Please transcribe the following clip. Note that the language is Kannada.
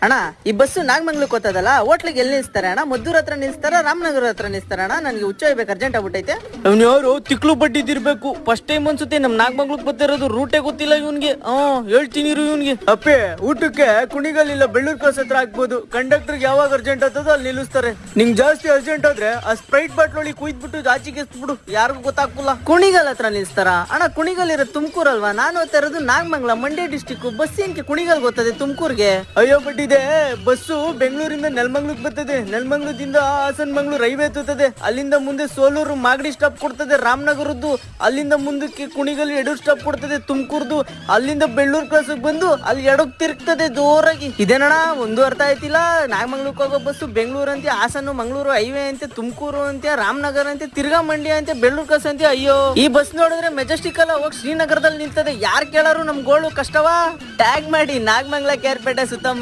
ಅಣ್ಣ ಈ ಬಸ್ಸು ನಾಗಮಂಗ್ಲಕ್ಕೆ ಹೋಗ್ತದಲ್ಲ ಹೋಟ್ಲಿಗೆ ಎಲ್ಲಿ ನಿಲ್ಸ್ತಾರೆ ಅಣ್ಣ? ಮದ್ದೂರ್ ಹತ್ರ ನಿಲ್ಸ್ತಾರ, ರಾಮನಗರ ಹತ್ರ ನಿಲ್ಸ್ತಾರ ಅಣ್ಣ? ನನ್ಗೆ ಹುಚ್ಚ ಹೋಗ್ಬೇಕು, ಅರ್ಜೆಂಟ್ ಆಗ್ಬಿಟ್ಟೈತೆ. ಅವ್ನು ಯಾರು ತಿಕ್ಲು ಬಡ್ಡಿದಿರ್ಬೇಕು. ಫಸ್ಟ್ ಟೈಮ್ ಅನ್ಸುತ್ತೆ ನಮ್ ನಾಗಮಂಗ್ಲಕ್ ಬರ್ತಿರೋದು. ರೂಟೇ ಗೊತ್ತಿಲ್ಲ ಇವ್ನ್ಗೆ. ಹೇಳ್ತೀನಿ ಇವ್ನ್ಗೆ. ಅಪ್ಪೆ ಊಟಕ್ಕೆ ಕುಣಿಗಲ್ ಇಲ್ಲ ಬೆಳ್ಳೂರ್ ಕ್ರಾಸ್ ಹತ್ರ ಹಾಕ್ಬೋದು. ಕಂಡಕ್ಟರ್ಗೆ ಯಾವಾಗ ಅರ್ಜೆಂಟ್ ಆಗ್ತದೋ ಅಲ್ಲಿ ನಿಲ್ಲಿಸ್ತಾರೆ. ನಿಂಗ್ ಜಾಸ್ತಿ ಅರ್ಜೆಂಟ್ ಆದ್ರೆ ಆ ಸ್ಪ್ರೈಟ್ ಬಾಟ್ಲೊಳಗೆ ಕುಯ್ದ್ಬಿಟ್ಟು ಆಚೆಗೆ ಎಸ್ಬಿಡು, ಯಾರಿಗೂ ಗೊತ್ತಾಗ್ತಿಲ್ಲ. ಕುಣಿಗಲ್ ಹತ್ರ ನಿಲ್ಸ್ತಾರ ಅಣ್ಣ? ಕುಣಿಗಲ್ ಇರೋ ತುಮಕೂರ್ ಅಲ್ವಾ? ನಾನು ಹೋಗ್ತಾ ಇರೋದು ನಾಗಮಂಗ್ಲ, ಮಂಡ್ಯ ಡಿಸ್ಟಿಕ್. ಬಸ್ ಏನಕ್ಕೆ ಕುಣಿಗಲ್ ಗೊತ್ತದೆ ತುಮಕೂರ್ಗೆ? ಅಯ್ಯೋ ಬಟ್ಟಿದೆ, ಬಸ್ಸು ಬೆಂಗಳೂರಿಂದ ನೆಲಮಂಗ್ಲಕ್ ಬರ್ತದೆ. ನೆಲಮಂಗ್ಲದಿಂದ ಹಾಸನ್ ಮಂಗ್ಳೂರ್ ರೈಲ್ವೆ ಎತ್ತುತ್ತದೆ. ಅಲ್ಲಿಂದ ಮುಂದೆ ಸೋಲೂರು ಮಾಗಡಿ ಸ್ಟಾಪ್ ಕೊಡ್ತದೆ ರಾಮನಗರದ್ದು. ಅಲ್ಲಿಂದ ಮುಂದಕ್ಕೆ ಕುಣಿಗಲ್ ಎಡೂರ್ ಸ್ಟಾಪ್ ಕೊಡ್ತದೆ ತುಮಕೂರ್ದು. ಅಲ್ಲಿಂದ ಬೆಳ್ಳೂರ್ ಕ್ರಾಸ್ ಬಂದು ಅಲ್ಲಿ ಎಡಕ್ ತಿರುಗ್ತದೆ ಜೋರಾಗಿ. ಇದೇನಣ್ಣ ಒಂದು ಅರ್ಥ ಆಯ್ತಿಲ್ಲ. ನಾಗಮಂಗ್ಲಕ್ಕೆ ಹೋಗೋ ಬಸ್ಸು ಬೆಂಗಳೂರು ಅಂತೆ, ಹಾಸನ ಮಂಗಳೂರು ಹೈವೇ ಅಂತೆ, ತುಮಕೂರು ಅಂತೆ, ರಾಮನಗರ ಅಂತೆ, ತಿರ್ಗಾ ಮಂಡ್ಯ ಅಂತೆ, ಬೆಳ್ಳೂರ್ ಕ್ರಾಸ್ ಅಂತೆ. ಅಯ್ಯೋ ಈ ಬಸ್ ನೋಡಿದ್ರೆ ಮೆಜೆಸ್ಟಿಕ್ ಅಲ್ಲ ಹೋಗಿ ಶ್ರೀನಗರದಲ್ಲಿ ನಿಲ್ತದೆ. ಯಾರು ಕೇಳಾರು ನಮ್ ಗೋಳು ಕಷ್ಟವಾ? ಟ್ಯಾಗ್ ಮಾಡಿ ನಾಗಮಂಗ್ಲ ಕೇರ್ಪೇಟೆ ಸುತ್ತಮುತ್ತ